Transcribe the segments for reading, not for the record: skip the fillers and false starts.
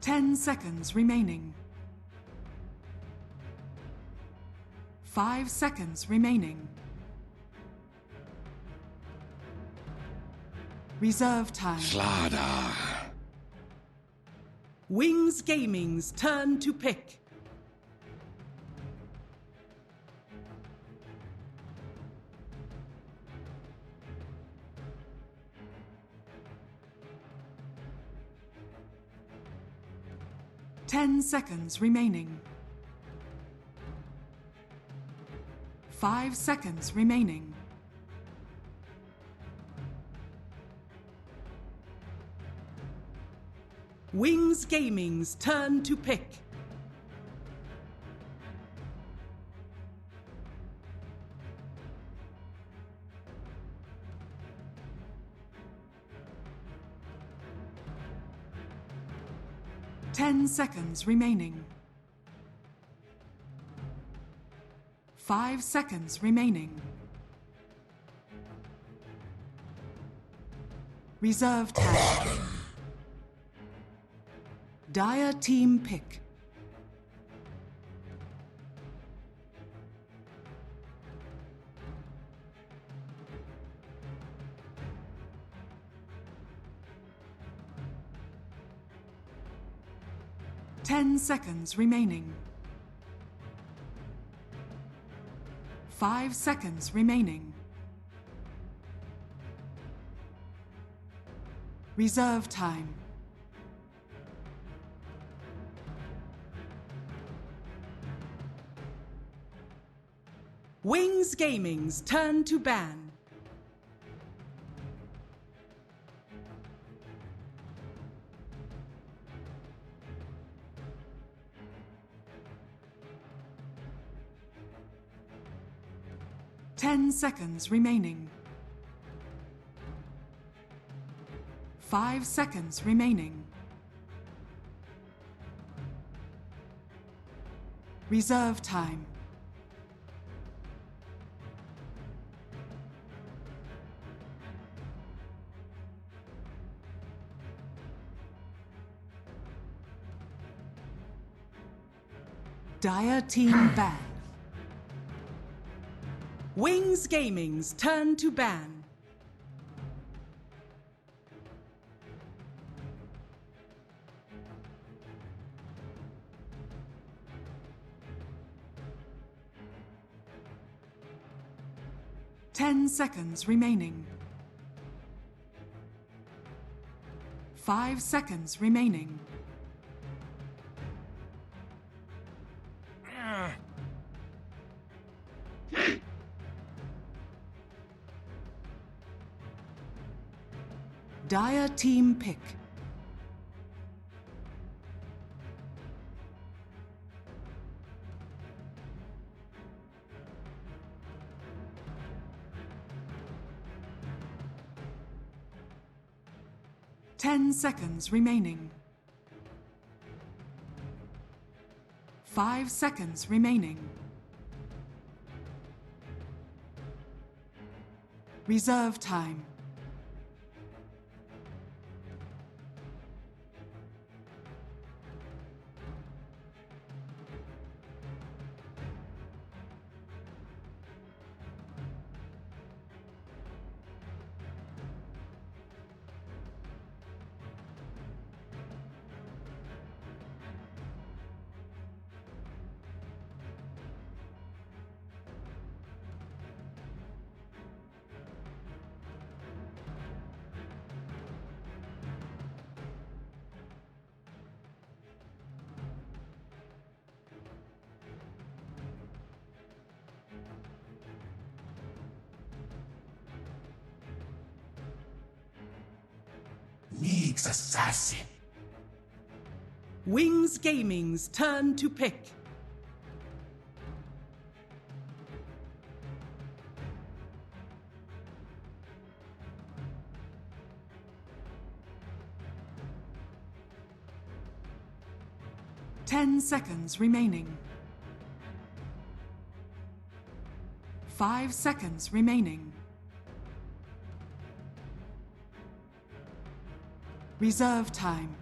10 seconds remaining. 5 seconds remaining. Reserve time. Slaughter. Wings Gaming's turn to pick. Ten seconds remaining. 5 seconds remaining. Wings Gaming's turn to pick. Ten seconds remaining. 5 seconds remaining. Reserve time. Dire team pick. Ten seconds remaining. 5 seconds remaining. Reserve time. Wings Gaming's turn to ban. Ten seconds remaining. 5 seconds remaining. Reserve time. Dire team ban. Wings Gaming's turn to ban. Ten seconds remaining. 5 seconds remaining. Dire team pick. Ten seconds remaining. 5 seconds remaining. Reserve time. League's assassin. Wings Gaming's turn to pick. Ten seconds remaining. 5 seconds remaining. Reserve time.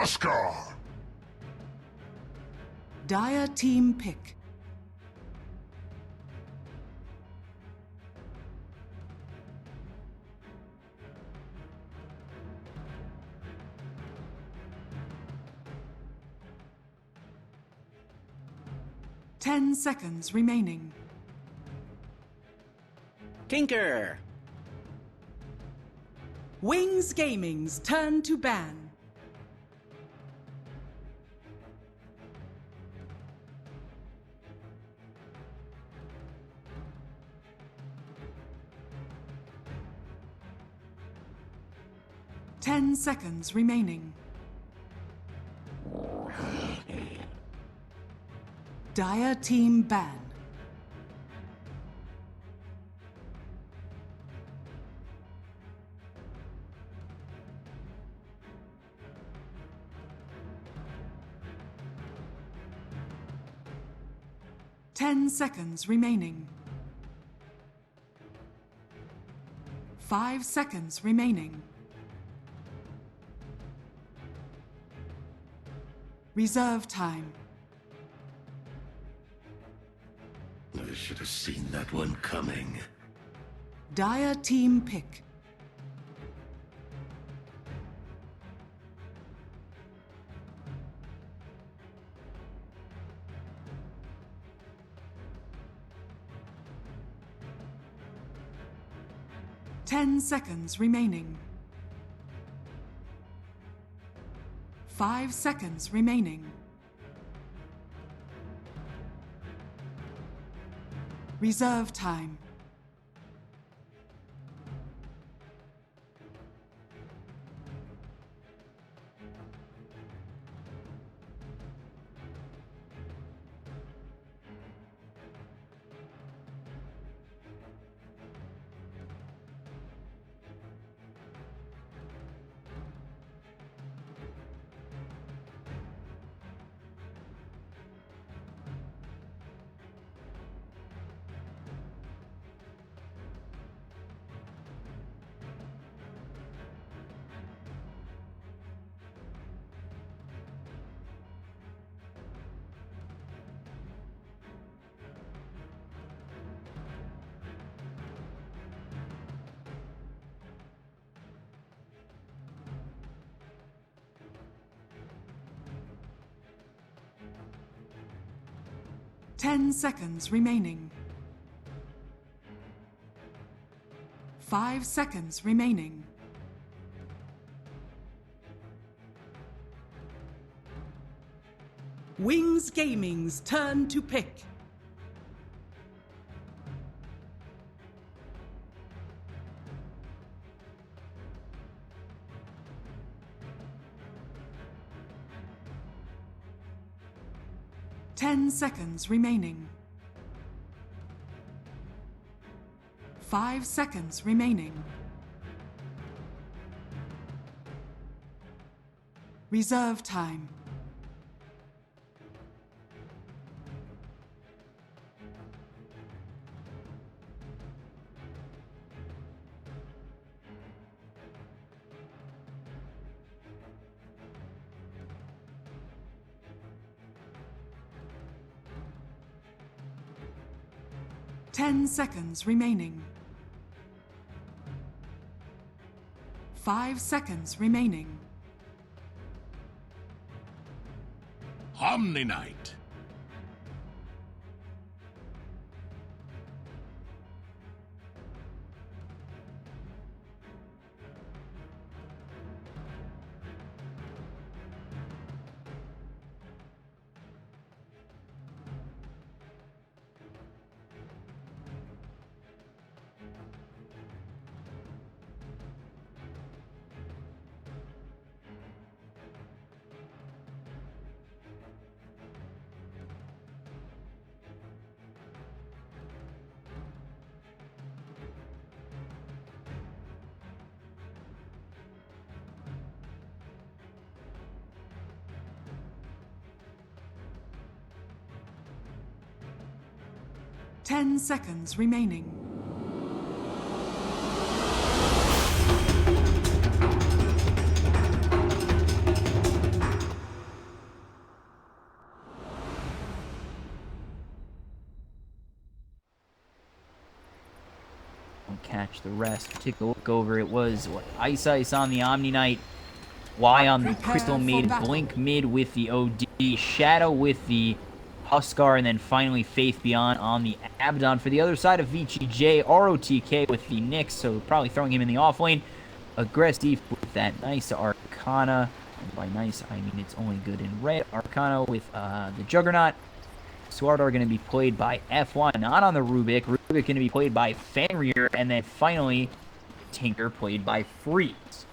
Tusker! Dire team pick. Ten seconds remaining. Tinker! Wings Gaming's turn to ban. Ten seconds remaining. Dire team ban. Ten seconds remaining. 5 seconds remaining. Reserve time. I should have seen that one coming. Dire team pick. Ten seconds remaining. 5 seconds remaining. Reserve time. Ten seconds remaining. 5 seconds remaining. Wings Gaming's turn to pick. Ten seconds remaining. 5 seconds remaining. Reserve time. Ten seconds remaining. 5 seconds remaining. Omni-Knight. Ten seconds remaining. match the rest. Take a look over. It was what, Ice on the Omni Knight, Y on the Crystal Maiden, Blink mid with the OD, Shadow with the Huskar, and then finally Faith Beyond on the Abaddon. For the other side of VG.J, ROTK with the Nyx, so probably throwing him in the off lane. Aggressive with that nice Arcana. And by nice, I mean it's only good in red. Arcana with the Juggernaut. Sword are going to be played by F1, not on the Rubik. Rubik going to be played by Fenrir, and then finally Tinker played by Freeze.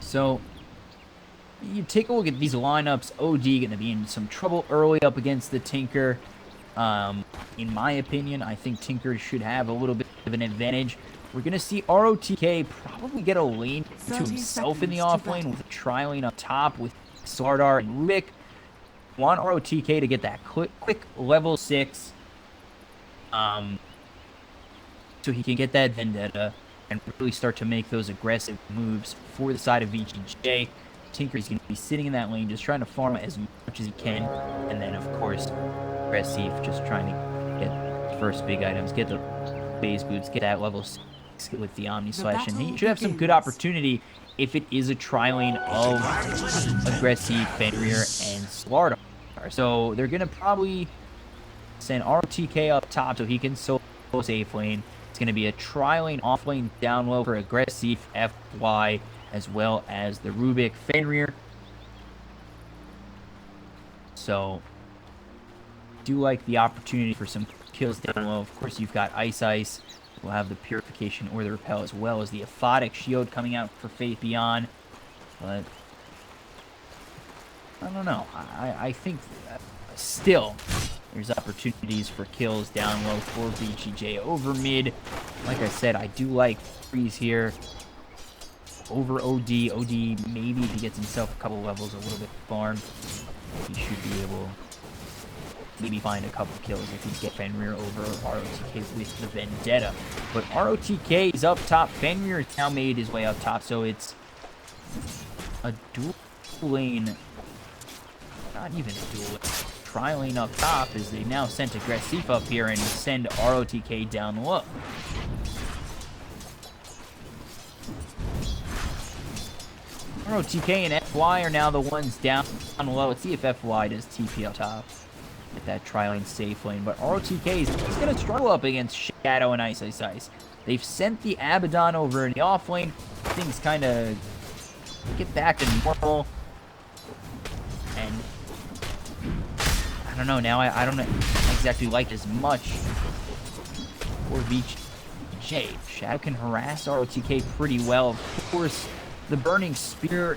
So, you take a look at these lineups. OD going to be in some trouble early up against the Tinker. In my opinion, I think Tinker should have a little bit of an advantage. We're going to see ROTK probably get a lane to himself in the off lane with a tri-lane up top with Slardar and Rubik. Want ROTK to get that quick level 6 so he can get that Vendetta and really start to make those aggressive moves for the side of VG.J. Tinker is going to be sitting in that lane just trying to farm as much as he can, and then of course aggressive, just trying to get first big items, get the base boots, get that level 6 with the Omni Slash, and he should have some good opportunity if it is a tri-lane of aggressive, Fenrir, and Slardar. So they're going to probably send ROTK up top so he can solo safe lane. It's going to be a tri-lane off lane down low for aggressive FY as well as the Rubik Fenrir. So do like the opportunity for some kills down low. Of course, you've got Ice. We'll have the Purification or the Repel as well as the Aphotic Shield coming out for Faith Beyond. But I don't know. I think still there's opportunities for kills down low for VG.J over mid. Like I said, I do like Freeze here over OD. OD, maybe if he gets himself a couple levels a little bit farm, he should be able maybe find a couple kills if he get Fenrir over ROTK with the Vendetta. But ROTK is up top. Fenrir has now made his way up top, so it's a dual lane. Not even a dual lane. Tri-lane up top as they now sent aggressive up here and send ROTK down low. ROTK and FY are now the ones down low. Let's see if FY does TP up top. Get that tri-lane safe lane, but ROTK is going to struggle up against Shadow and Ice. They've sent the Abaddon over in the off lane. Things kind of get back to normal, and I don't know, now I don't exactly like as much for VG.J. Shadow can harass ROTK pretty well. Of course, the Burning Spear,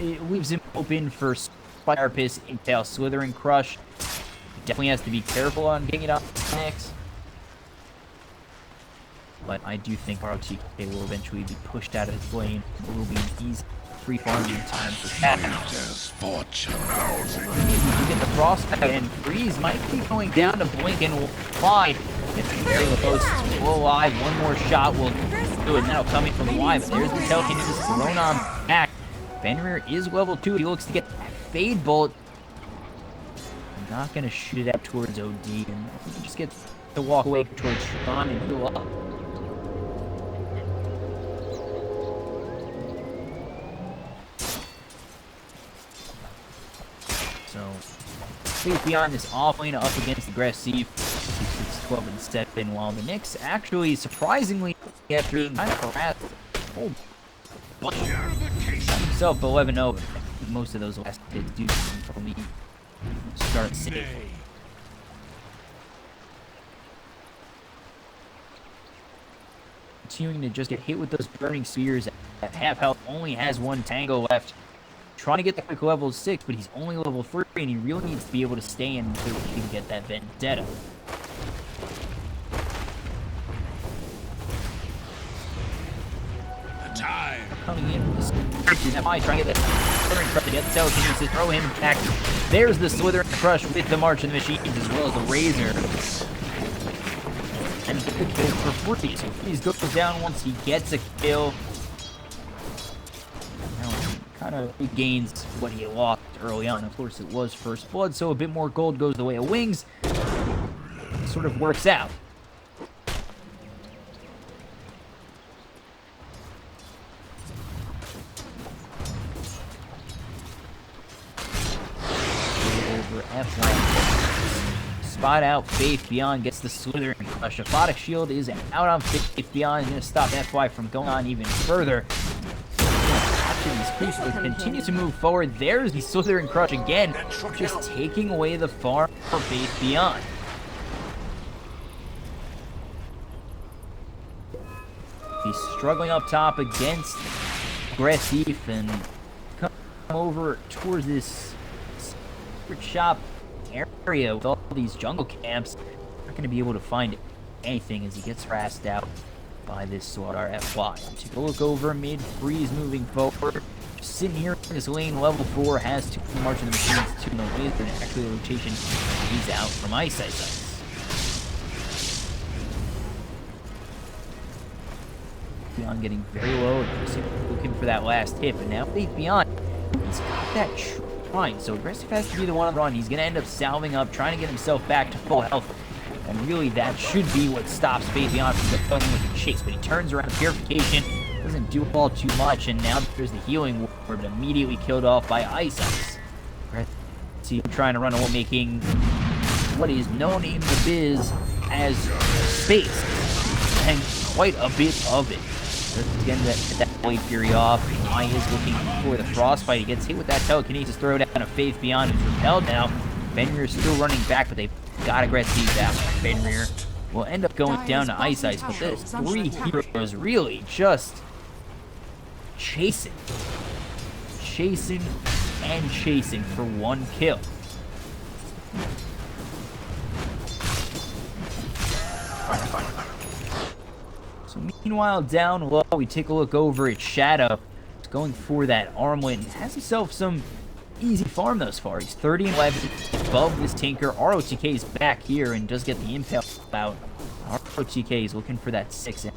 it leaves him open for Fire Piss, Impale, Slithering Crush. He definitely has to be careful on getting it up next. But I do think ROTK will eventually be pushed out of his lane. It will be an easy free farming time for Shadow. You get the Frostbite, and Freeze might be going down to Blink and Fly. It's very close. Still alive. One more shot will do it. Now coming from the Y, but there's the telekinesis thrown on back. Fenrir is level 2. He looks to get Fade Bolt. I'm not going to shoot it out towards OD, and just get to walk away towards Sean and heal up. So, Faith Beyond this off lane up against aggressive. It's 12 and 7, while the Nyx actually, surprisingly, after being kind of harassed, himself 11-0. Most of those last hits do come from the start safe. Continuing to just get hit with those burning spears at half health. Only has one tango left. Trying to get the quick level 6, but he's only level 3, and he really needs to be able to stay in until he can get that Vendetta. Coming in with the trying to get that Slithering Crush to get the telekinesis, throw him back. There's the Slithering Crush with the March of the Machines as well as the Razor. And get the kill for Freeze. So Freeze goes down once he gets a kill. Now kind of regains what he lost early on. Of course, it was first blood, so a bit more gold goes the way of wings. It sort of works out. Over F1. Spot out. Faith Beyond gets the Slithering Crush. Aphotic Shield is out on Faith Beyond. Going to stop FY from going on even further. These creatures continue to move forward. There's the Slithering Crush again, just taking away the farm for Faith Beyond. He's struggling up top against Aggressive and come over towards this secret shop area with all these jungle camps. Not going to be able to find anything as he gets harassed out by this Swadar FY. Take a look over mid. Freeze moving forward. Just sitting here in this lane, level 4 has 2 marching the machines, 2 in the laser, and actually the rotation. He's out from Ice. Beyond getting very low, looking for that last hit, but now Faith Beyond, he's got that shrine, so Aggressive has to be the one on the run. He's going to end up salving up, trying to get himself back to full health, and really that should be what stops Faith Beyond from going with the chase, but he turns around. Purification doesn't do all too much, and now there's the healing ward, but immediately killed off by Ice. See, trying to run away, making what is known in the biz as space, and quite a bit of it. Again, that Blade Fury off. I is looking for the Frostbite. He gets hit with that telekinesis throw down of Faith Beyond, who's repelled now. Fenrir is still running back, but they've got Aggressive out. Fenrir will end up going down to Ice, but there's 3 heroes really just chasing and chasing for 1 kill. So meanwhile, down low, we take a look over at Shadow. He's going for that armlet and has himself some easy farm thus far. He's 30 and 11 above this Tinker. ROTK is back here and does get the impale out. ROTK is looking for that 6, and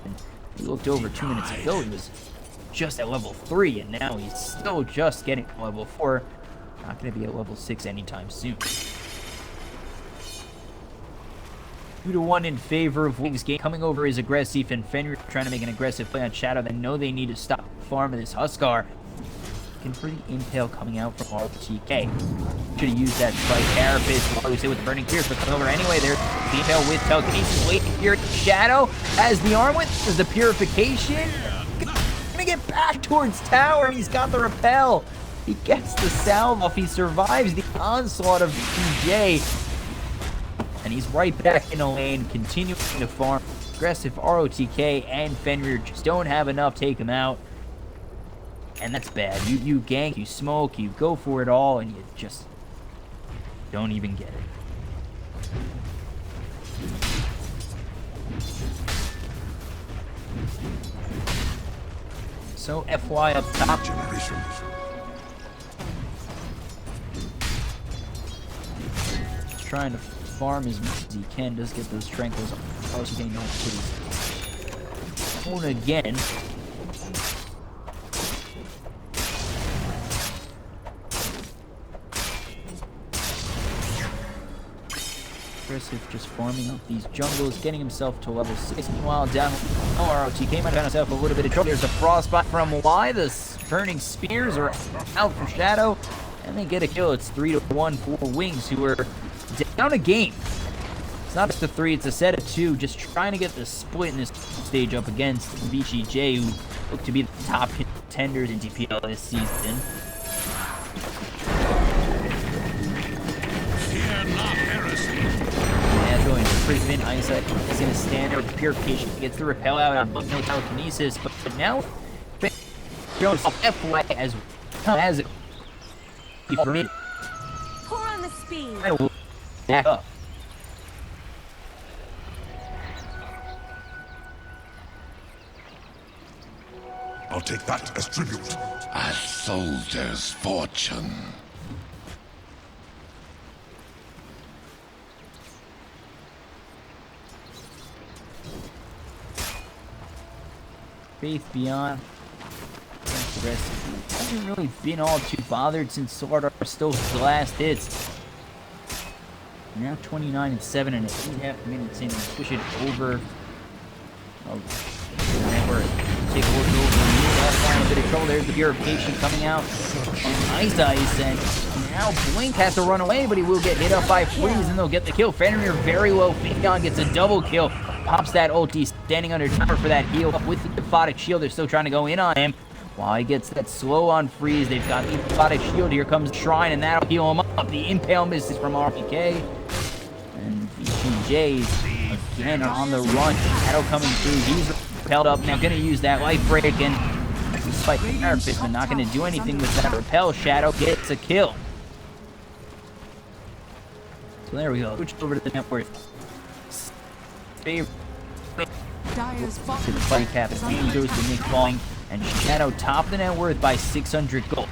he looked over 2 minutes ago. He was just at level 3, and now he's still just getting to level 4. Not going to be at level 6 anytime soon. 2-1 in favor of Wings game. Coming over is Aggressive, and Fenrir trying to make an aggressive play on Shadow. They know they need to stop the farm of this Huskar. Looking for the impale coming out from RTK. Should have used that Strike Carapace. What we say with the Burning Tears, but coming over anyway. There's the impale with telekinesis. Waiting here. Shadow as the arm with is the Purification. Gonna get back towards tower, and he's got the repel. He gets the salve off. He survives the onslaught of VG.J. And he's right back in the lane, continuing to farm. Aggressive ROTK and Fenrir just don't have enough. Take him out. And that's bad. You gank, you smoke, you go for it all, and you just don't even get it. So FY up top. Trying to farm as much as he can. Does get those tranquils. Also getting no kitties. Own again. Aggressive just farming up these jungles, getting himself to level 6. Meanwhile, down ROTK might have found himself a little bit of trouble. There's a Frostbite from Y. The Burning Spears are out for Shadow, and they get a kill. It's 3-1 for Wings, who are down a game. It's not just a 3, it's a set of 2. Just trying to get the split in this stage up against VG.J, who look to be the top contenders in DPL this season. Fear not heresy. Natural imprisonment. Eyesight is going to stand there with the Purification. He gets the repel out on both no telekinesis, but now Jones off FY as it. Pour on the speed. Back up. I'll take that as tribute. A soldier's fortune. Faith Beyond. aggressive. Hasn't really been all too bothered since Sword Art stole the last hits. Now 29-7 and 8.5 minutes in. Push it over. Oh, take a look over. A bit of trouble. There's the purification coming out. And Ice, and now Blink has to run away, but he will get hit up by Freeze, and they'll get the kill. Fenrir very low. Vega gets a double kill. Pops that ulti, standing under tower for that heal. With the Aphotic Shield, they're still trying to go in on him. While he gets that slow on Freeze, they've got the Aphotic Shield. Here comes Shrine, and that'll heal him up. The Impale misses from RPK. And VG.J again on the run. Shadow coming through. He's repelled up. Now going to use that life break, and despite the Carapace, but not going to do anything with that repel. Shadow gets a kill. So there we go. Switch over to the net worth. Favorite to the fight cap. And goes to Nick falling. And Shadow top the net worth by 600 gold.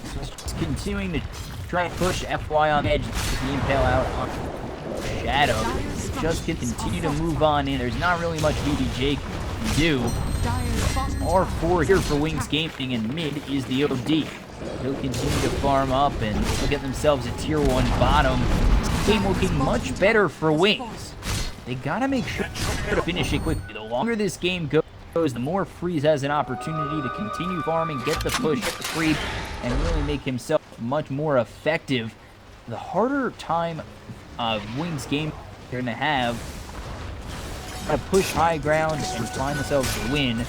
So just continuing to try and push FY on edge. Get the Impale out on Shadow. Just continue to move on in. There's not really much VG.J can do. R4 here for Wings Gaming, and mid is the OD. They'll continue to farm up and they'll get themselves a tier 1 bottom. This game looking much better for Wings. They gotta make sure to finish it quickly. The longer this game goes, the more Freeze has an opportunity to continue farming, get the push, get the creep, and really make himself much more effective. The harder time Wings game they're gonna have, gotta push high ground and find themselves a win.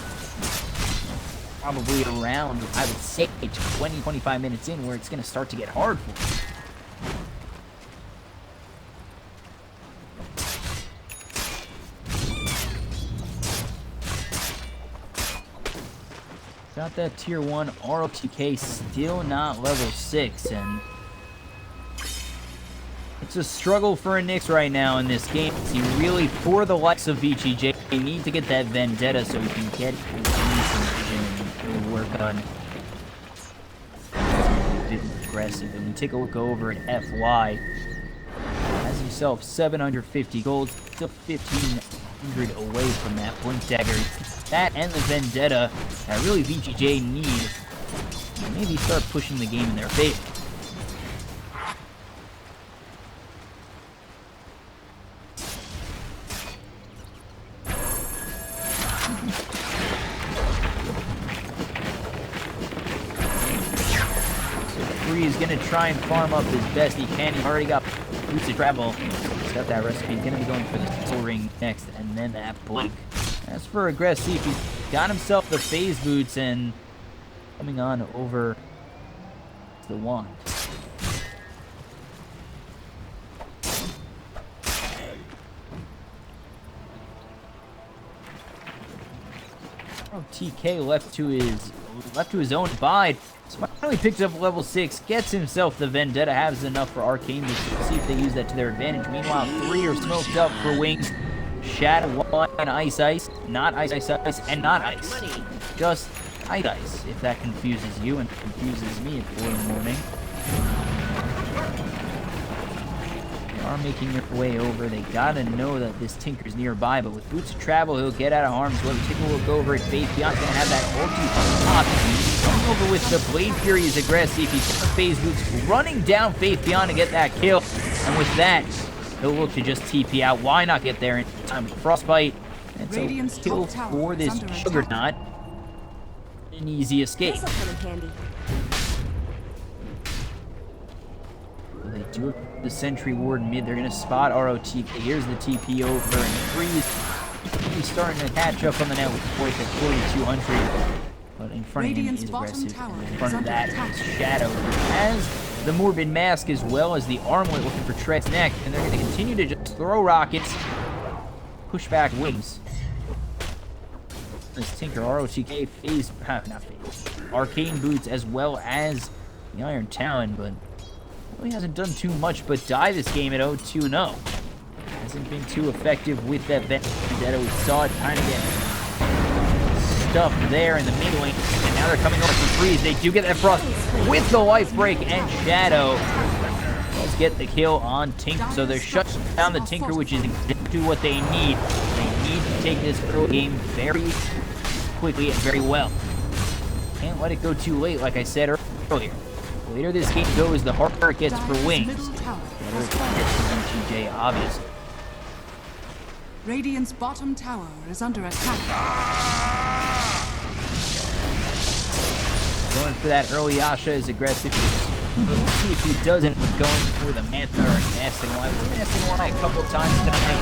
Probably around, I would say, 20-25 minutes in, where it's going to start to get hard for them. Got that tier 1 ROTK, still not level 6, and it's a struggle for Nyx right now in this game. He really, for the likes of VG.J, they need to get that Vendetta so he can get some vision and work on aggressive. And you take a look over at FY. Has himself 750 gold, still 1,500 away from that Blink Dagger. That and the Vendetta that really VG.J need to maybe start pushing the game in their favor. He's going to try and farm up as best he can. He already got boots to travel. He's got that recipe. He's going to be going for the Soul Ring next, and then that Blink. As for aggressive, he's got himself the phase boots and coming on over the wand. Oh, TK left to his own bide. Finally picks up level 6, gets himself the Vendetta, has enough for Arcane to see if they use that to their advantage. Meanwhile, 3 are smoked up for Wings. Shadow 1, Ice, not Ice, and not Ice. Just Ice, if that confuses you and confuses me at 4 in the morning. They are making their way over. They gotta know that this Tinker's nearby, but with boots of travel, he'll get out of harm's way. Take a look over at Faith Beyond, gonna have that ulti pop. Coming over with the Blade Fury is aggressive. He's got the phase boots running down Faith Beyond to get that kill. And with that, he'll look to just TP out. Why not get there in time with Frostbite? And so kill for this Juggernaut. An easy escape. Well, they do have the Sentry Ward mid. They're going to spot ROTK. Here's the TP over, and Freeze. He's starting to catch up on the net with fourth at 4,200. But in front of him is aggressive. And in front of that is Shadow. Has the Morbid Mask as well as the Armlet looking for Tret's neck. And they're going to continue to just throw rockets. Push back Wings. This Tinker ROTK phase, not phase, Arcane Boots as well as the Iron Talon, but really hasn't done too much but die this game at 0-2-0. Hasn't been too effective with that Vendetta. We saw it kind of get stuffed there in the mid lane, and now they're coming over for Freeze. They do get that Frost with the life break, and Shadow does get the kill on Tinker. So they're shutting down the Tinker, which is exactly what they need. They need to take this early game very quickly and very well. Can't let it go too late, like I said earlier. The later this game goes, the harder it gets for Wings. The better it gets for VG.J, obviously. Radiant's bottom tower is under attack. Going for that early Yasha is aggressive. Let's see if he does end up going for the Manta or Nasting Line. We're Nasting Line a couple times tonight.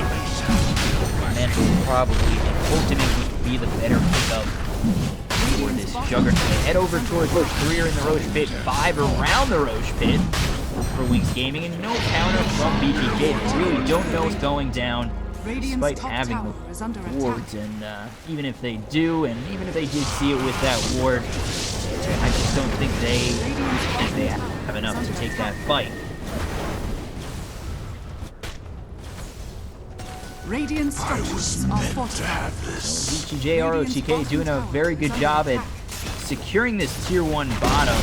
Manta will probably and ultimately be the better pickup for this Juggernaut. They head over towards Roche. 3 are in the Roche pit, 5 around the Roche pit for Wings Gaming, and no counter from VG.J. They really don't know what's going down, despite having the wards. And even if they do, and even if they did see it with that ward, I just don't think they have enough to take that fight. Radiant structures are fortified. VG.J ROTK doing a very good job at securing this tier 1 bottom.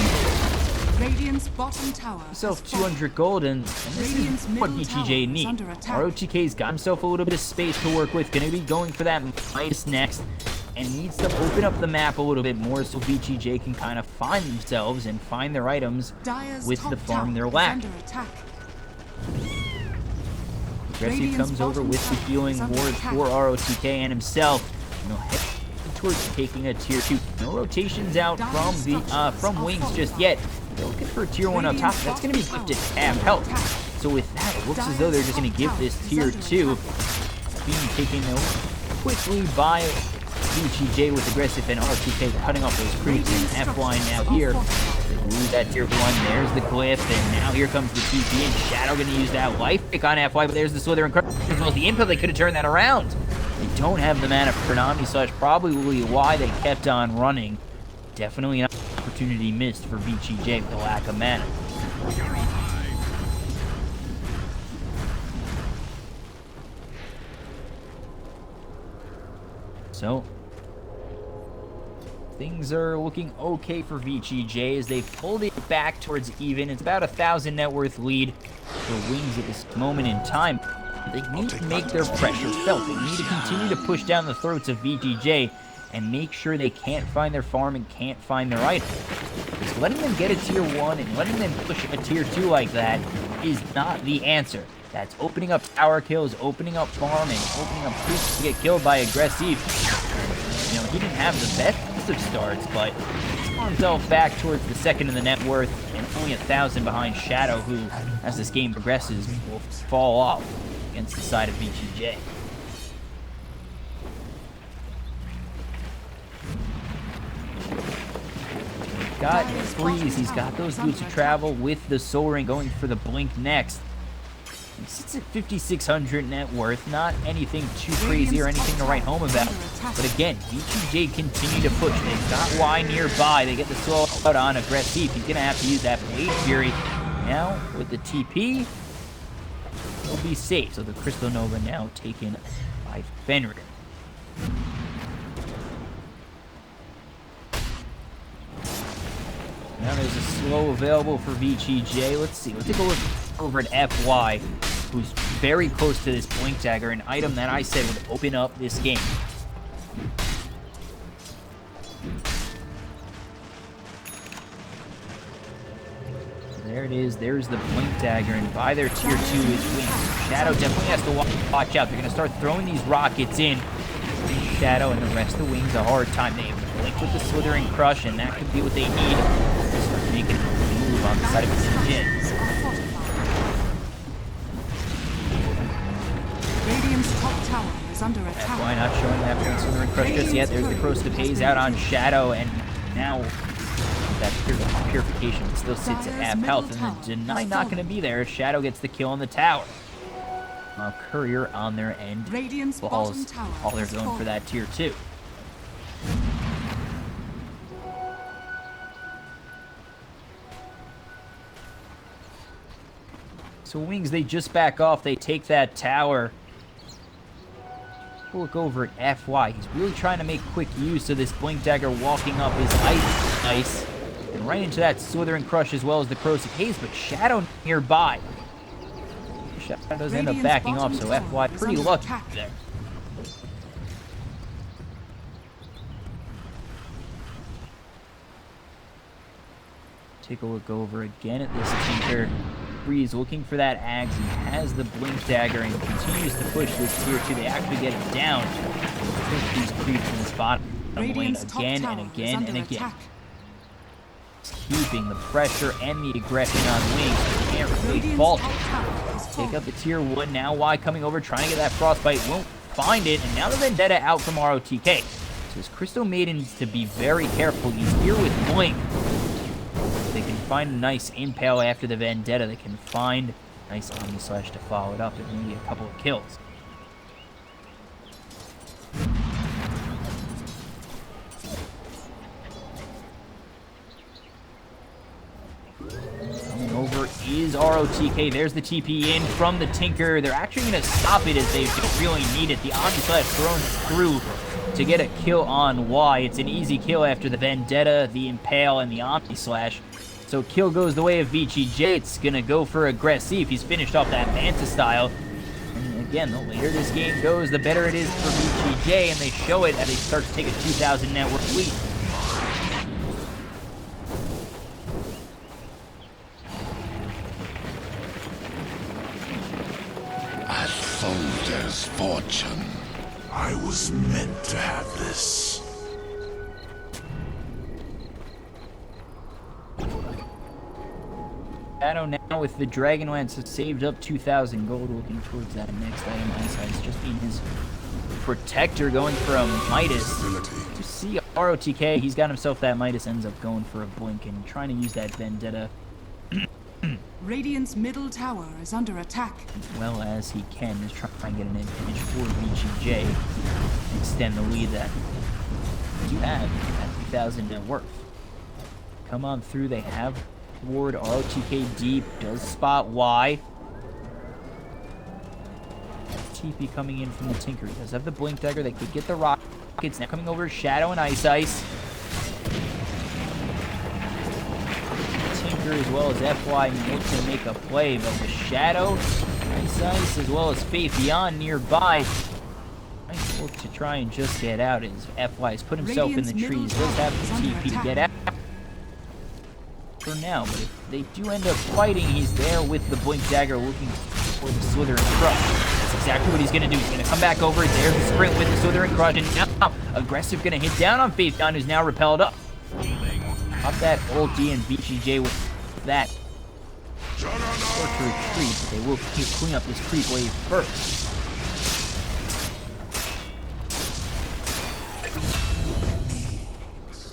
Radiant's bottom tower. Himself 200 gold, and this is what VG.J needs. ROTK's got himself a little bit of space to work with. Gonna be going for that Midas next, and needs to open up the map a little bit more so VG.J can kind of find themselves and find their items with the farm they're lacking. Aggressive comes over with the healing ward for ROTK and himself. Head towards taking a tier 2. No rotations out from Wings just yet. They're looking for a tier 1 up top. That's going to be gifted half health. So with that, it looks as though they're just going to give this tier 2 being taken quickly by VG.J with aggressive, and ROTK cutting off those creeps in F-line now here. They lose that tier 1. There's the glyph, and now here comes the TP, and Shadow going to use that life pick on F-Y, but there's the Slither and Crush. As well as the input, they could have turned that around. They don't have the mana for Nami, so that's probably why they kept on running. Definitely an opportunity missed for VG.J with the lack of mana. So, things are looking okay for VG.J as they pulled it back towards even. It's about 1,000 net worth lead for Wings at this moment in time. They need to make their pressure felt. They need to continue to push down the throats of VG.J and make sure they can't find their farm and can't find their item. Because letting them get a tier 1 and letting them push a tier 2 like that is not the answer. That's opening up tower kills, opening up farm, and opening up creeps to get killed by aggressive. You know, he didn't have the best of starts, but he's on himself back towards the second in the net worth, and only 1,000 behind Shadow, who, as this game progresses, will fall off against the side of VG.J. Got Freeze, he's got those boots of travel with the Soul Ring, going for the Blink next. He sits at 5,600 net worth, not anything too crazy or anything to write home about. But again, VG.J continue to push. They've got Y nearby. They get the slow out on aggressive. He's going to have to use that Blade Fury. Now, with the TP, he'll be safe. So the Crystal Nova now taken by Fenrir. Now there's a slow available for VG.J. Let's see. Let's take a look over at F.Y, who's very close to this Blink Dagger, an item that I said would open up this game. There it is. There's the Blink Dagger, and by their tier 2 is Wings. Shadow definitely has to watch out. They're going to start throwing these rockets in. Shadow and the rest of the Wings a hard time. They Blink with the Slithering Crush, and that could be what they need to start making a move on the side of VG.J. Radiant's top tower is under attack. Why not showing that Slithering Crush just yet? There's the Corrosive Haze out on Shadow, and now that Purification still sits at half health, and the Deny not going to be there. Shadow gets the kill on the tower. Courier on their end falls. All they're going for that tier 2. So Wings, they just back off. They take that tower. We'll look over at F.Y. He's really trying to make quick use of this Blink Dagger walking up his ice. And right into that Slithering Crush as well as the Corrosive Haze, but Shadow nearby. Shadow does end up backing off, so FY pretty lucky there. Take a look over again at this Tinker. Breeze looking for that Ags. He has the Blink Dagger and continues to push this tier 2. They actually get it down. Push these creeps in the spot lane again and again and again. Keeping the pressure and the aggression on Wings. Can't really fault it. Take up the tier 1. Now Y coming over, trying to get that Frostbite. Won't find it. And now the Vendetta out from ROTK. So his Crystal Maiden needs to be very careful. He's here with Blink. They can find a nice Impale after the Vendetta. They can find a nice Omni Slash to follow it up and maybe a couple of kills. Coming over is ROTK. There's the TP in from the Tinker. They're actually going to stop it as they don't really need it. The Omni Slash thrown through to get a kill on Y. It's an easy kill after the Vendetta, the Impale, and the Omni Slash. So kill goes the way of VG.J. It's going to go for Aggressive. He's finished off that Manta style. And again, the later this game goes, the better it is for VG.J. And they show it as they start to take a 2,000 net worth lead. A soldier's fortune. I was meant to have this. Shadow now with the Dragon Lance has saved up 2,000 gold, looking towards that next item. Eyesight just being his protector, going for a Midas. You see ROTK, he's got himself that Midas, ends up going for a Blink and trying to use that Vendetta. Radiant's middle tower is under attack. As well as he can, is trying to get an advantage for VG.J. Extend the lead that you have at 2,000 net worth. Come on through, they have Ward. ROTK deep, does spot Y. TP coming in from the Tinker. He does have the Blink Dagger. They could get the rockets. Now coming over Shadow and Ice. Tinker as well as FY look to make a play, but with Shadow, Ice as well as Faith Beyond nearby, might look to try and just get out as FY has put himself in the trees. Does have the TP to get out for now, but if they do end up fighting, he's there with the Blink Dagger looking for the Slither and Crush. That's exactly what he's going to do. He's going to come back over. There's the sprint with the Slither and Crush, and now Aggressive going to hit down on Faith Beyond, who's now repelled up. Pop that ulti, and VG.J with that. Or to retreat, but they will clean up this creep wave first.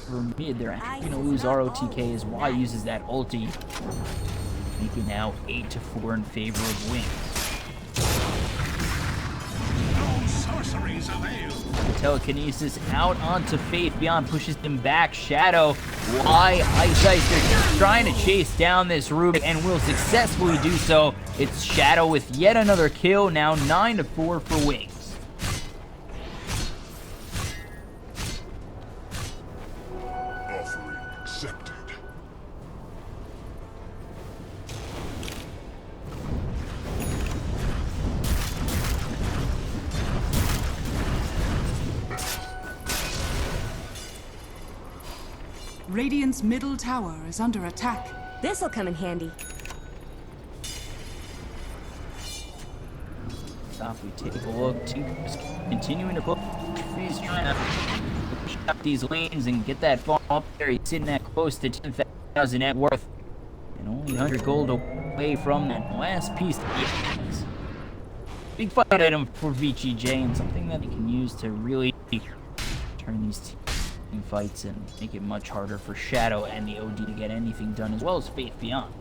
For mid, they're actually going to lose ROTK as Y uses that ulti, making now 8-4 in favor of Wings. Telekinesis out onto Faith Beyond, pushes him back. Shadow, Y, Ice, they're trying to chase down this Rubik and will successfully do so. It's Shadow with yet another kill, now 9-4 for Wings. Radiant's middle tower is under attack. This'll come in handy. Stop, we take a look. Tinker's continuing to push. He's trying to push up these lanes and get that farm up there. He's sitting that close to 10,000 net worth. And only 100 gold away from that last piece. Yes. Big fight item for VG.J and something that he can use to really turn these fights and make it much harder for Shadow and the OD to get anything done, as well as Faith Beyond.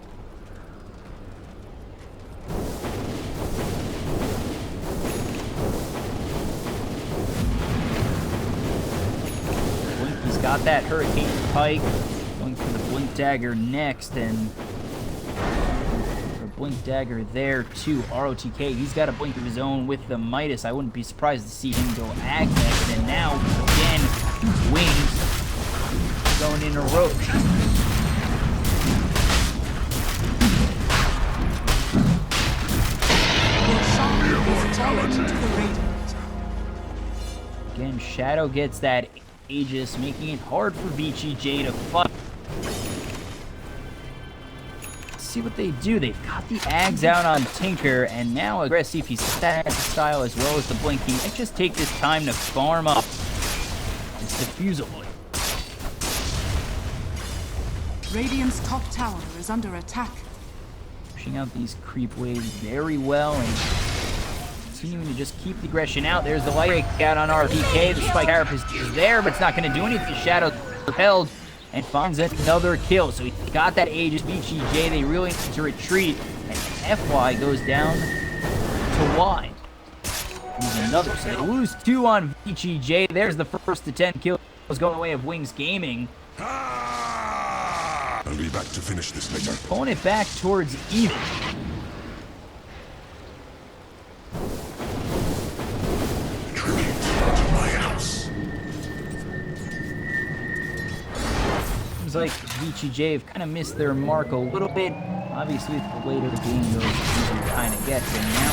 He's got that Hurricane Pike, going for the Blink Dagger next, and Blink Dagger there too. ROTK, he's got a blink of his own with the Midas. I wouldn't be surprised to see him go Ag next, and now again Wings going in a rope. Again, Shadow gets that Aegis, making it hard for VG.J to fight. See what they do. They've got the Ags out on Tinker, and now aggressive. He's got that style as well as the blinking. Might just take this time to farm up this diffusal. Radiant's top tower is under attack. Pushing out these creep waves very well and continuing to just keep the aggression out. There's the light break out on RPK. The spike carapace is there, but it's not going to do anything. Shadow repelled and finds another kill. So he got that Aegis. VG.J, they really need to retreat. And FY goes down to Y. There's another. So they lose 2 on VG.J. There's the first to 10 kills going away of Wings Gaming. I'll be back to finish this later. Pulling it back towards even. Tribute to my house. Seems like VG.J have kind of missed their mark a little bit. Obviously, the later the game goes, the easier it kind of gets. And now,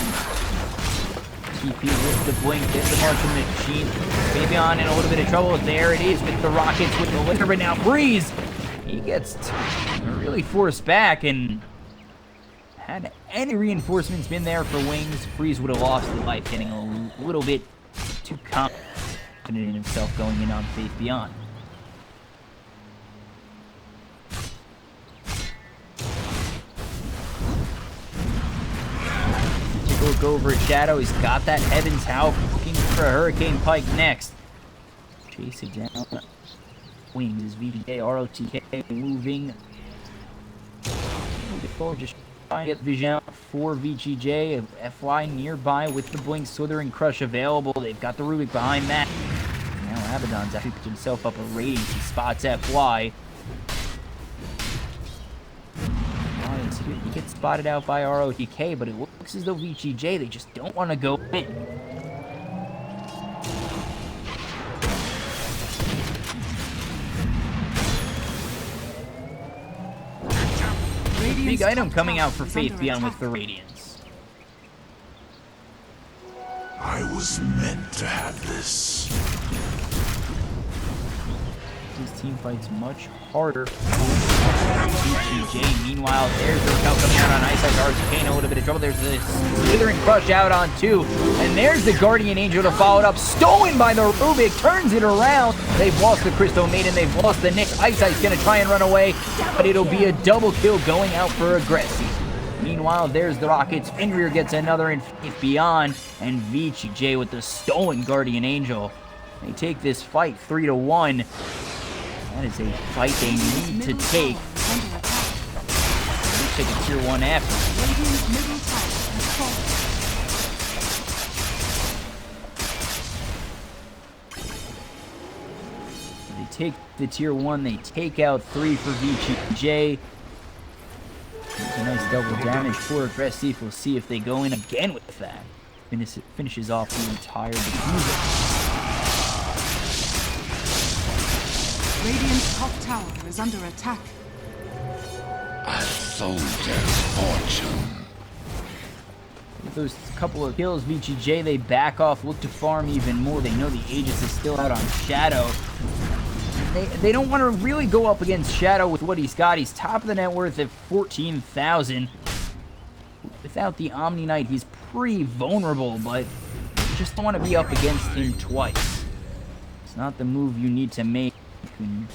TP with the blink, gets the Martian machine. Fabian in a little bit of trouble. There it is with the rockets, with the litter, but now Breeze. He gets really forced back, and had any reinforcements been there for Wings, Freeze would have lost his life, getting a little bit too confident in himself going in on Faith Beyond. Take a look over at Shadow. He's got that Heaven's Howl, looking for a Hurricane Pike next. Chase it down. Wings is VG.J, ROTK moving forward, just trying to get vision for VG.J. FY nearby with the Blink, Slithering Crush available. They've got the Rubik behind that. Now Abaddon's actually picked himself up a Radiance. He spots FY. He gets spotted out by ROTK, but it looks as though VG.J, they just don't want to go in. Big item coming out for Faith Beyond with the Radiance. I was meant to have this. This team fights much harder. VG.J, meanwhile, there's the Raquel coming out on Ice Ice. RTK in a little bit of trouble. There's the Slithering Crush out on 2. And there's the Guardian Angel to follow it up. Stolen by the Rubik. Turns it around. They've lost the Crystal Maiden. They've lost the Nick. Ice Ice going to try and run away. But it'll be a double kill going out for Aggressive. Meanwhile, there's the Rockets. Fenrir gets another in Faith Beyond. And VG.J with the stolen Guardian Angel. They take this fight 3-1. That is a fight they need to take. They take a tier 1 after. They take the tier 1, they take out 3 for VG.J. There's a nice double damage for Aggressive. We'll see if they go in again with that. Finishes off the entire diffuser. Radiant's top tower is under attack. A soldier's fortune. With those couple of kills, VG.J, they back off, look to farm even more. They know the Aegis is still out on Shadow. They don't want to really go up against Shadow with what he's got. He's top of the net worth at 14,000. Without the Omni Knight, he's pretty vulnerable, but you just don't want to be up against him twice. It's not the move you need to make. You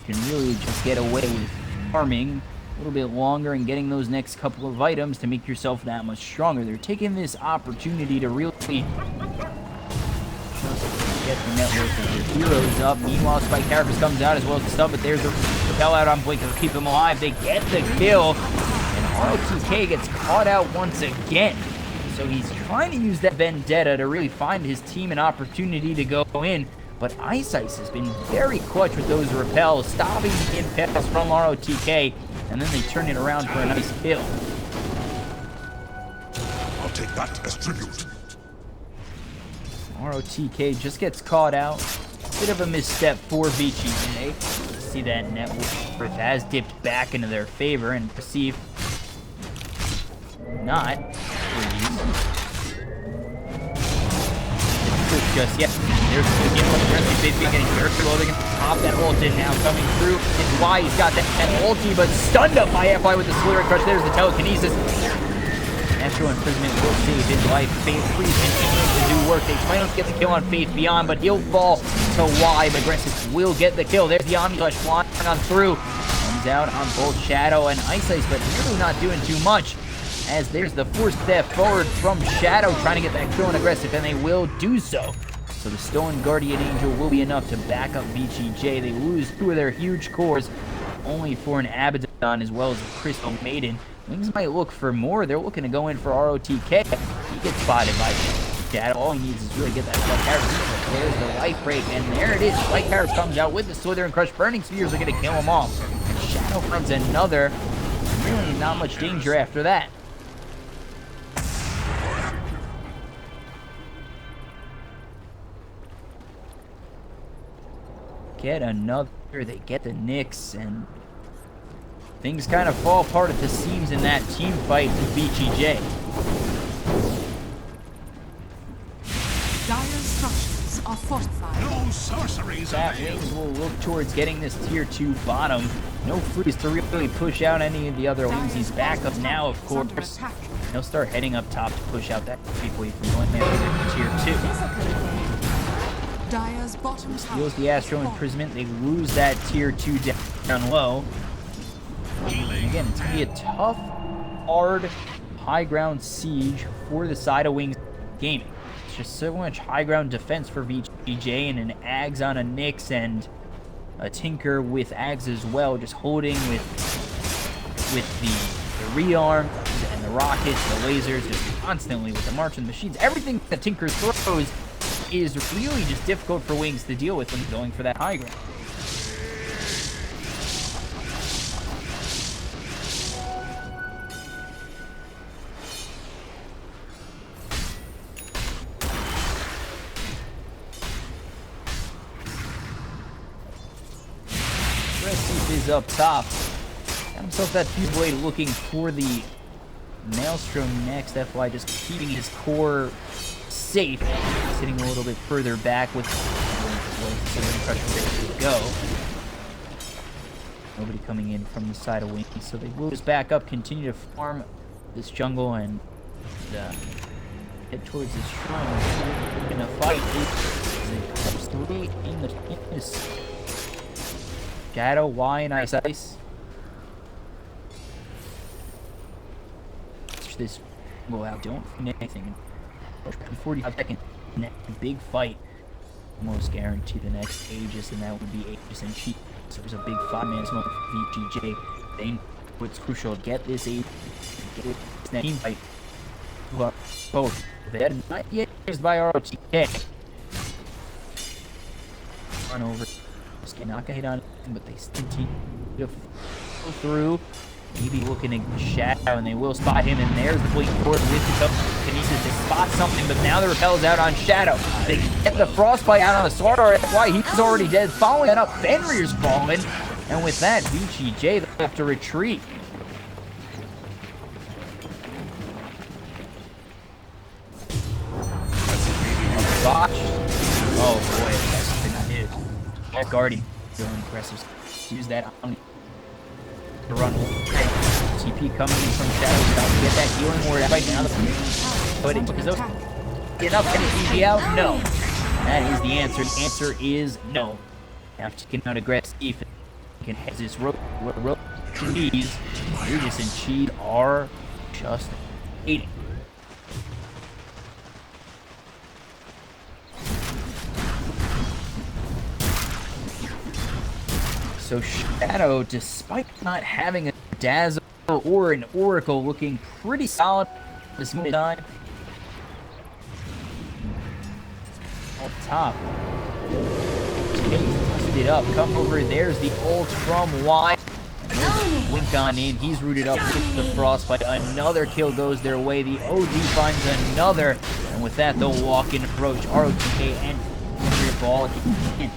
can really just get away with farming a little bit longer and getting those next couple of items to make yourself that much stronger. They're taking this opportunity to really get the network of their heroes up. Meanwhile, Spike Carapace comes out as well as the stun, but there's the repel out on Blink to keep him alive. They get the kill, and ROTK gets caught out once again. So he's trying to use that vendetta to really find his team an opportunity to go in. But Ice Ice has been very clutch with those repels, stopping the impels from ROTK, and then they turn it around for a nice kill. I'll take that as tribute. ROTK just gets caught out. Bit of a misstep for VG.J. See that net worth has dipped back into their favor and perceive not. Just yet. There's the aggressive bid getting very low. They're going to pop that ult in now coming through. It's why he's got that ulti, but stunned up by FY with the Slither Crush. There's the telekinesis. Natural imprisonment will save his life. Faith Freeze continuing to do work. They finally get the kill on Faith Beyond, but he'll fall to Y. But Aggressive will get the kill. There's the Omni Flash flying on through. Comes out on both Shadow and Ice, but really not doing too much. As there's the forced step forward from Shadow trying to get that kill on Aggressive, and they will do so. So the Stolen Guardian Angel will be enough to back up VG.J. They lose 2 of their huge cores, only for an Abaddon as well as a Crystal Maiden. Wings might look for more. They're looking to go in for ROTK. He gets spotted by Shadow. All he needs is really get that Lycaris. There's the life break, and there it is. Lycaris comes out with the Slither and Crush. Burning Spheres are going to kill him off. Shadow finds another. Really not much danger after that. Get another. They get the Nyx, and things kind of fall apart at the seams in that team fight with VG.J. Dire's structures are fortified. No sorceries That Wings will look towards getting this tier 2 bottom. No freeze to really push out any of the other Wings. He's back up now, of course. He'll start heading up top to push out that people from going there for tier 2. Dire's bottom Steals the Astral Imprisonment. They lose that tier 2 down low. And again, it's going to be a tough, hard, high ground siege for the side of Wings Gaming. It's just so much high ground defense for VG.J and an Ags on a Nyx and a Tinker with Ags as well, just holding with the rearms and the rockets, the lasers, just constantly with the March and the Machines. Everything that Tinker throws is really just difficult for Wings to deal with when going for that high ground. Aggressive is up top. Got himself that Fuse Blade looking for the Maelstrom next. FY just keeping his core safe, sitting a little bit further back with pressure to go. Nobody coming in from the side of Wings, so they will just back up, continue to farm this jungle, and head towards this shrine. In a fight, in this Shadow, Y, and Ice. This go out, don't find anything. 45 seconds, big fight. Almost guarantee the next Aegis, and that would be Aegis and Cheat. So there's a big 5-man smoke for VG.J. They know it's crucial to get this Aegis, get this team fight. Both. They're not yet used by ROTK. Run over. Just not gonna hit on him, but they continue to go through. Maybe looking at Shadow, and they will spot him, and there's the Fleet Forward with the Kinesis to spot something, but now the Repel's out on Shadow. They get the Frostbite out on the Sword, why he's already dead. Following that up, Fenrir's fallen, and with that, VG.J they have to retreat. Botch. Oh boy, that's something I did. That Guardian, feeling impressive. Use that on to run. TP coming in from Shadow, about to get that healing ward right now. But is those enough to get VG out? No. That is the answer. The answer is no. Now taking out Aggressive, can has this rope cheese. Regis and Cheat are just hating. So Shadow, despite not having a Dazzle or an Oracle, looking pretty solid this time. Up top. Busted it up. Come over. There's the ult from Y. Wink on in. He's rooted up with the Frostbite. Another kill goes their way. The OD finds another. And with that, they'll walk in approach. ROTK and ball in.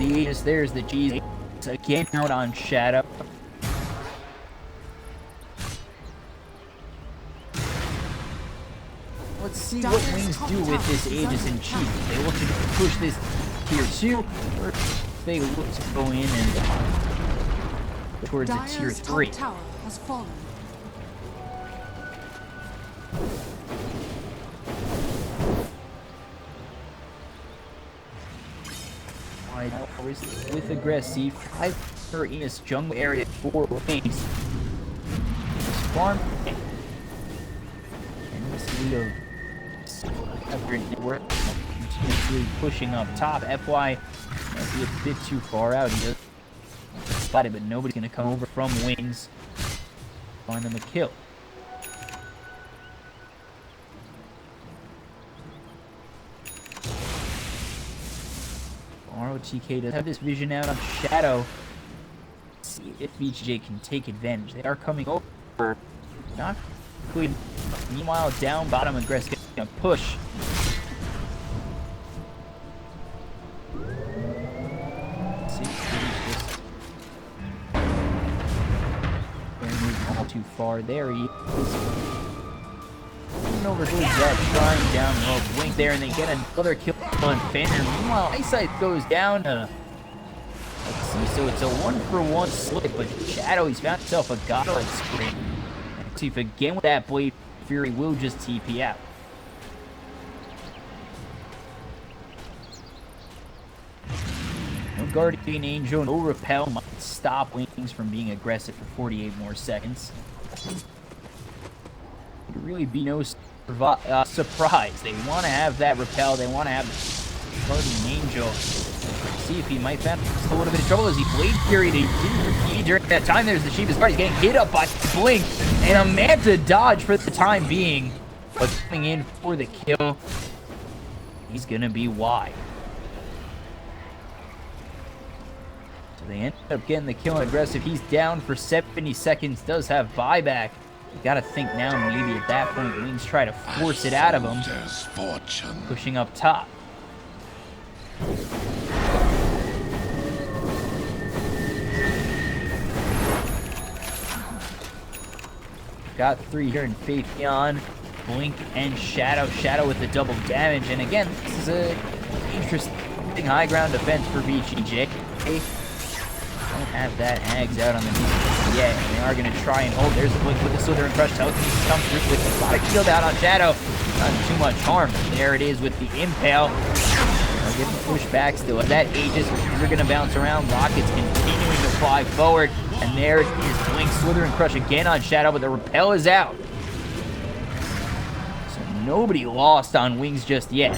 the Aegis. There's the G's. Again out on Shadow. Let's see what Wings do with this Aegis in Chief. They look to push this tier 2, or they look to go in and towards a tier 3. Tower has fallen. Wide hours with aggressive 5 for Enos jungle area 4 Wings. Farm and this lead of network continuously pushing up top. FY might be a bit too far out. He does spot it, but nobody's gonna come over from Wings. Find them a kill. ROTK does have this vision out on Shadow. Let's see if VG.J can take advantage. They are coming over. Not good. Meanwhile, down bottom, aggressive gonna push. Let's see, just moving all too far. There he is. Moving over towards that, trying down low. Wing there, and they get another kill on Fender. Meanwhile, Eyesight goes down to. Let's see, so it's a 1-for-1 slip, but Shadow, he's found himself a godlike screen. See if again with that Blade Fury will just TP out. No Guardian Angel, no Repel might stop Wings from being aggressive for 48 more seconds. It'd really be no surprise. They want to have that Repel, they want to have Guardian Angel. See if he might find a little bit of trouble as he Blade Fury. They didn't repeat during that time. There's the Sheep's Guard. He's getting hit up by Blink and a Manta dodge for the time being. But coming in for the kill, he's going to be wide. So they end up getting the kill on aggressive. He's down for 70 seconds. Does have buyback. You got to think now maybe at that point Wings try to force it out of him. Pushing up top. Got 3 here in QEON, Blink, and Shadow. Shadow with the double damage. And again, this is a interesting high ground defense for VG.J. Don't have that Hags out on the knee yet. And they are going to try and hold. There's the Blink with the Slither and Crush. Telekinesis comes through with a lot of shield out on Shadow. Not too much harm. There it is with the Impale. They're getting pushed back still. That Aegis, they're going to bounce around. Rockets continuing to fly forward. And there is Blink, Slither and Crush again on Shadow, but the Repel is out. So nobody lost on Wings just yet.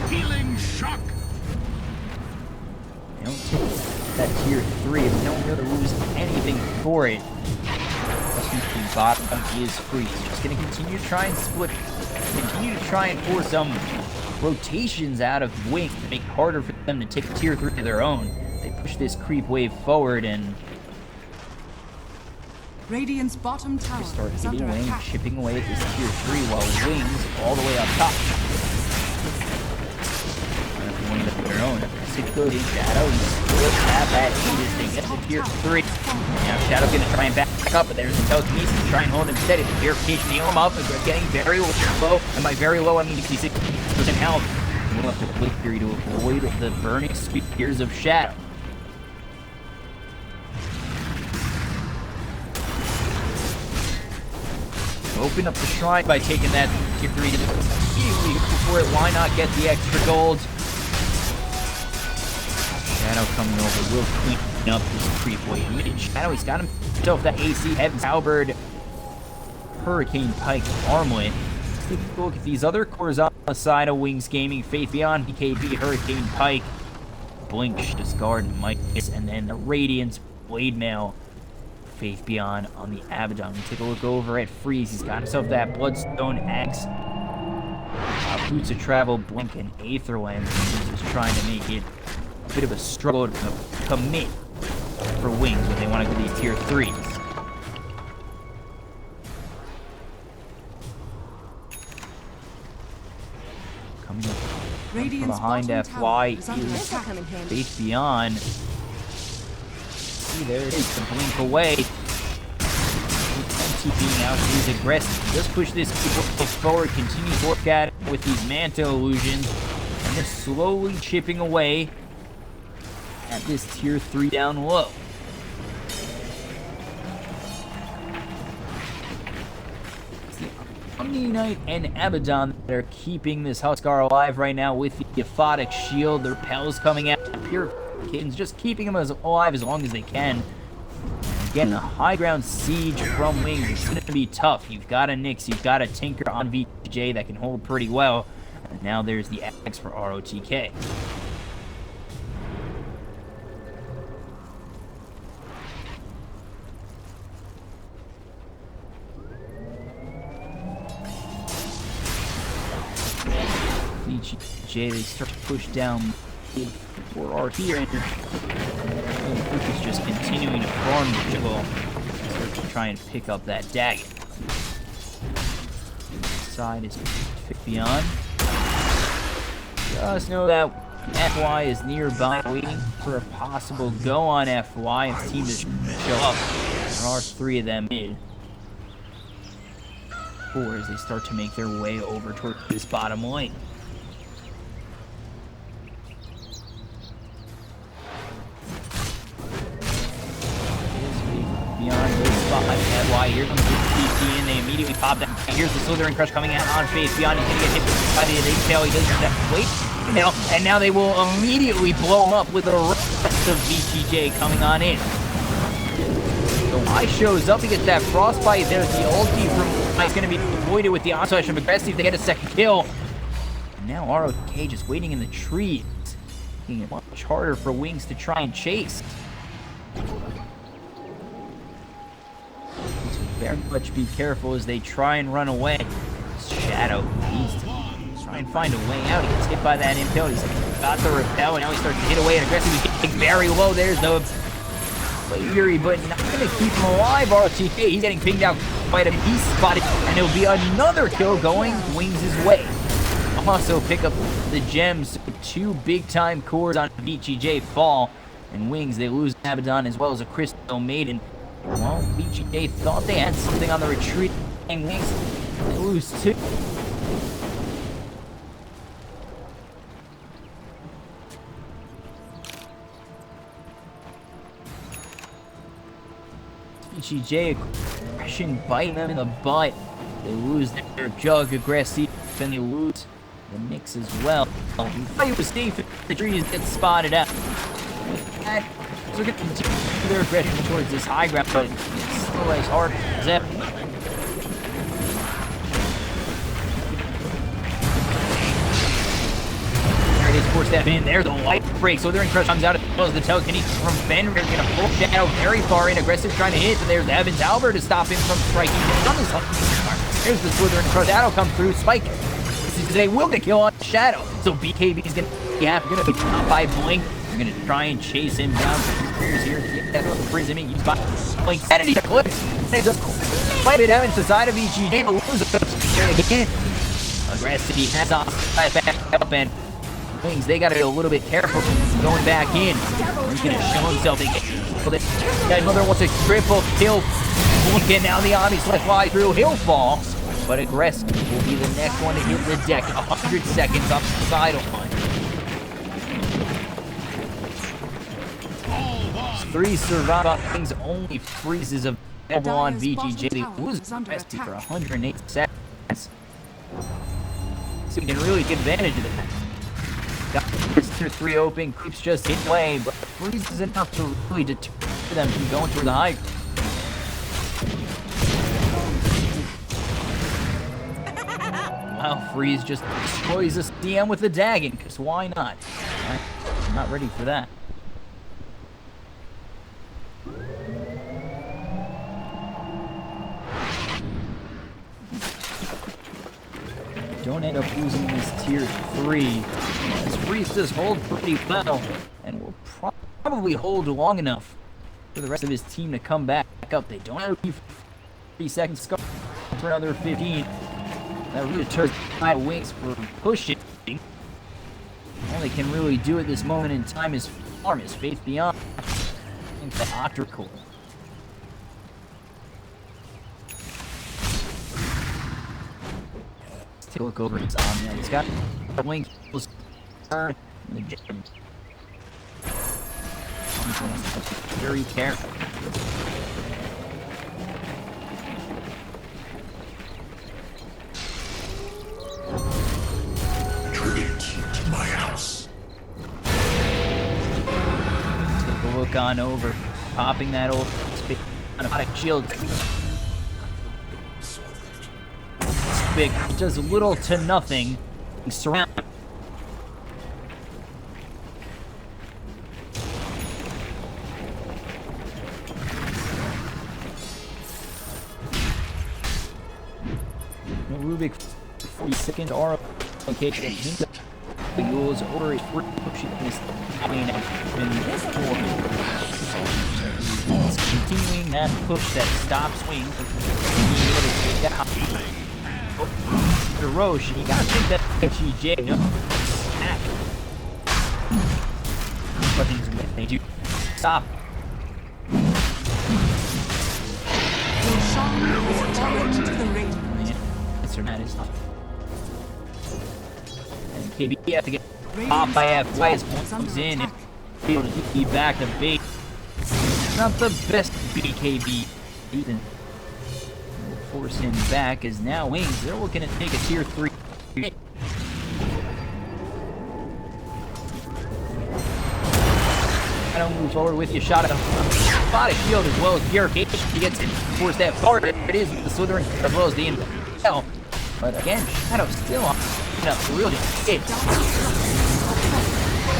Healing shock. They don't take that tier 3. They don't really lose anything for it. The bottom is free. So just going to continue to try and split. Continue to try and force some rotations out of Wings to make it harder for them to take tier 3 of their own. They push this creep wave forward and Radiant's bottom tower start is hitting under away and attack. chipping away at this tier 3 while Wings all the way up top. One of their own. 6 goes in Shadow. He still have that Aegis. They get to tier 3. Now Shadow's going to try and back up, but there's the telekinesis to try and hold him steady. The purification, heal him up, and they're getting very low. And by very low, I mean 66% health. We'll have to Blade Fury to avoid the burning spears of Shadow. Open up the shrine by taking that tier 3 to immediately before it. Why not get the extra gold? Shadow coming over will clean up this creep wave. Shadow, he's got himself that AC Heaven's Halberd Hurricane Pike armlet. Let's take a look at these other cores on the side of Wings Gaming. Faith Beyond, BKB, Hurricane Pike, Blink, Discard, and Midas, and then the Radiance Blade Mail. Faith Beyond on the Abaddon. We take a look over at Freeze. He's got himself that Bloodstone Axe. Boots of Travel, Blink, and Aetherland. He's just trying to make it a bit of a struggle to commit for Wings when they want to do these tier 3s. Coming up from Radiant's behind bottom FY tower is under is attack. Come in handy. Faith Beyond. See, there it is, the blink away. MT being out, he's aggressive. Just push this forward, continue to work at it with these Manta illusions, and they're slowly chipping away at this tier 3 down low. It's the Omni Knight and Abaddon that are keeping this Huskar alive right now with the Aphotic Shield. The repels coming out. Purifications just keeping them alive as long as they can. Again, the high ground siege from Wings is going to be tough. You've got a Nyx, you've got a Tinker on VG.J that can hold pretty well. And now there's the Axe for ROTK. VG.J, they start to push down for our here, and Push is just continuing to farm the jungle, start to try and pick up that dagger. Side is Beyond. Just know that FY is nearby, waiting for a possible go on FY and team to show up. There are 3 of them mid. 4 as they start to make their way over toward this bottom lane. Beyond this spot, FY, here comes the TP in, they immediately pop down. Here's the Slithering Crush coming out on Faith Beyond, he's gonna get hit by the tail, he doesn't have to wait. And now they will immediately blow him up with the rest of VG.J coming on in. So I shows up, he gets that Frostbite, there's the ulti from it's gonna be avoided with the onslaught of aggressive, they get a second kill. And now ROTK just waiting in the trees, making it much harder for Wings to try and chase. Very much be careful as they try and run away. Shadow needs to try and find a way out. He gets hit by that impale. He's got the repel, and now he starts to hit away and aggressive. He's getting very low. There's the Fury, but not going to keep him alive. ROTK, he's getting pinged out quite a bit. He's spotted, and it'll be another kill going Wings' way. Also pick up the gems. 2 big-time cores on VG.J fall, and Wings, they lose Abaddon as well as a Crystal Maiden. Well, VG.J thought they had something on the retreat, and Wings, they lose 2. VG.J aggression biting them in the butt. They lose their Jug aggressive, and they lose the Nyx as well. The fight was safe if the trees get spotted out. That, they're going to continue their aggression towards this high ground, but it's still as hard as ever. There it is, force that in. There's the light break. So they're in crush comes out as well as the telekinesis from Fenrir. Going to pull Shadow very far in. Aggressive trying to hit. So there's Evans Albert to stop him from striking. There's the Slithering Crush. That'll come through. Spike. They will get kill on Shadow. So BKB is going to be top by Blink. They're going to try and chase him down. Here's here. Get that prison. He's by Blink. Sanity clips. They just fight it out into the side of VG.J. But lose it again. Aggressive. He has off. Back up and Wings. They got to be a little bit careful going back in. He's going to show himself. They get another wants a triple kill. Blink and now the Omni's let fly through. He'll fall. But aggressive will be the next one to hit the deck. 100 seconds off the sideline. 3 survive. Things only freezes available on VG.J. They lose Resty for 108 seconds. So we can really take advantage of that. Got Mr. 3 open. Creeps just hit away, but freezes enough to really deter them from going through the high. Wow, Freeze just destroys this DM with the Dagon, because why not? Right? I'm not ready for that. Don't end up losing this tier 3. As Freeze does hold pretty well, and will probably hold long enough for the rest of his team to come back up. They don't have 3 seconds for another 15. That really deters my Wings for pushing. All they can really do at this moment in time is farm his faith beyond. I think the Octacle. Let's take a look over his arm. He's got wings. The gym. Very careful. Tribute to my house. Take a look on over, popping that old shield. Big does little to nothing. He's surrounded. Rubik 40-second R location. The Yule's over his free pushing his lane and continuing that push that stops Wing from being able to take that hop. The Roche, you gotta think that VG.J no snap. But things they do stop. That is not. And KB have to get popped by F. Comes in and be able to keep back the bait. Not the best BKB. Ethan will force him back as now Wings, they're looking to take a tier 3. I don't move forward with you. Shot at him. Spot a shield as well as purification. He gets it. Force that forward. It is the Slytherin as well as the Intel. But again, Shadow still on really good.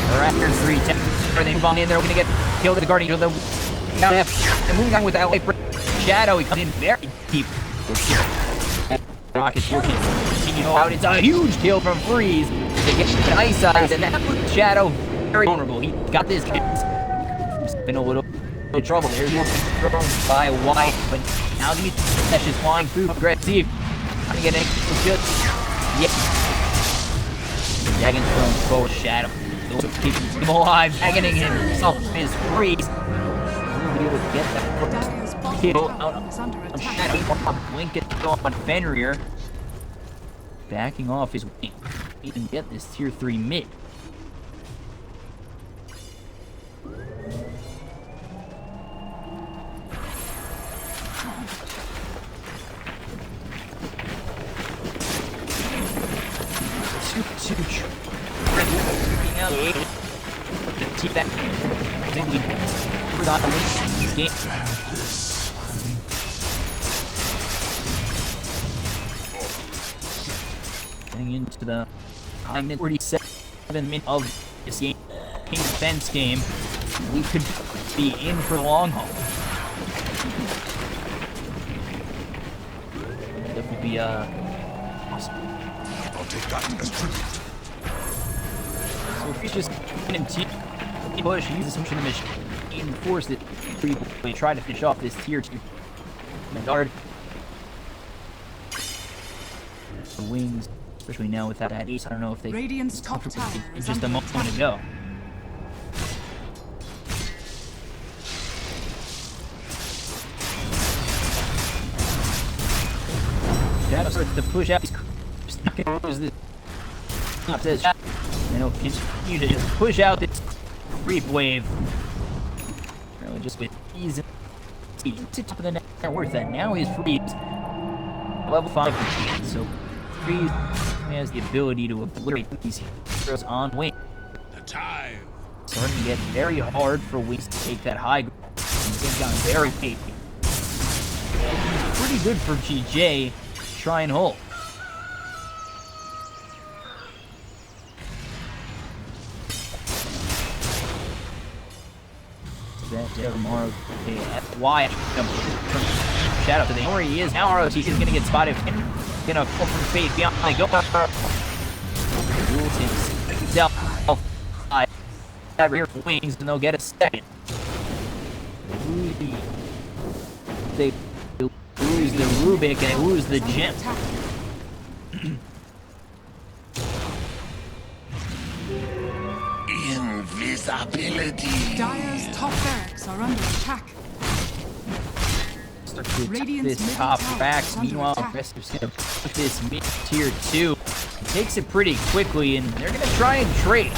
They're after 3-10. Everything falling in there. We're going to get killed at the Guardian. And moving on with that life. Shadow, he comes in very deep. Rocket's working. Continue out. It's a huge kill from Freeze. They get the Ice Eyes, and that puts Shadow very vulnerable. He got this kill. He's been a little bit of trouble. There's more thrown by White, but now these sessions flying through aggressive. Trying to get an good. Yeah. Dragon's thrown forward Shadow. Those are keeping him alive. Dragoning himself is Freeze. We'll be able to get that kill out on Shadow. Blink it on Fenrir. Backing off his wing. He can get this tier 3 mid. Getting into the 47 minutes of this game, defense game, we could be in for the long haul. That would be awesome. I'll take that as tribute. So if he's just in push, he uses some mission and force it to try to finish off this tier 2 guard. The Wings, especially now without that ace, I don't know if they Radiant's top tower is just a under moment ago. Shadow starts to push out. He's not going to lose this. And he'll continue to just push out this creep wave. Really just with ease and speed. To top of the net worth that. Now he's Freeze. Level 5. So Freeze has the ability to obliterate these heroes on Wing. The time. Starting to get very hard for Wings to take that high ground. He's gotten very paid. Pretty good for GJ to try and hold. That tomorrow, FY Shadow to the where he is now. ROT is gonna get spotted. Gonna fall from fade beyond. Go. Rules himself. Over here for Wings, and they'll get a second. They lose the Rubik and they lose the gem. ability. Dire's top barracks are under attack. Start to attack Radiant's this middle top tower back. is under Meanwhile, attack. Aggressive's gonna put this mid tier 2. Takes it pretty quickly, and they're gonna try and trade.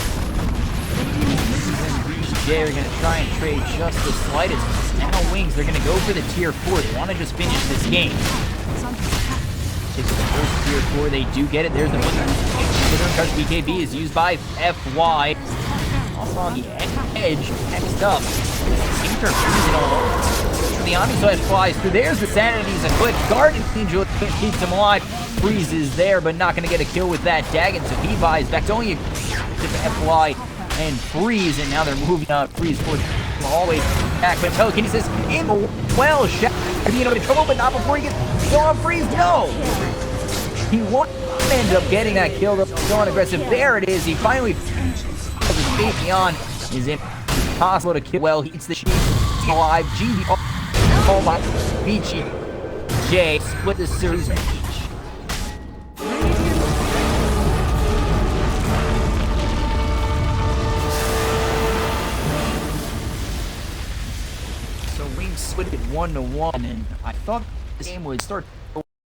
VG.J are gonna try and trade just the slightest. Now Wings, they're gonna go for the tier 4. They want to just finish this game. Takes the first tier 4. They do get it. There's the winner. Touch BKB is used by FY. Also on the edge, next up. Tinker freezing all over. The Omni Slash flies through. There's the Sanity's a quick Guardian Angel keeps him alive. Freezes there, but not going to get a kill with that Dagon, so he buys back. It's only a FY and Freeze, and now they're moving on. Freeze for all the way back. But Telekinesis in the well shot. Being in trouble, but not before he gets go on Freeze. No! He won't end up getting that kill. Still on aggressive. There it is. He finally QEON is impossible to kill. Well, he eats the sheep. Alive. GD. Oh my. VG.J split this series each. So Wings split it 1-1, and I thought this game would start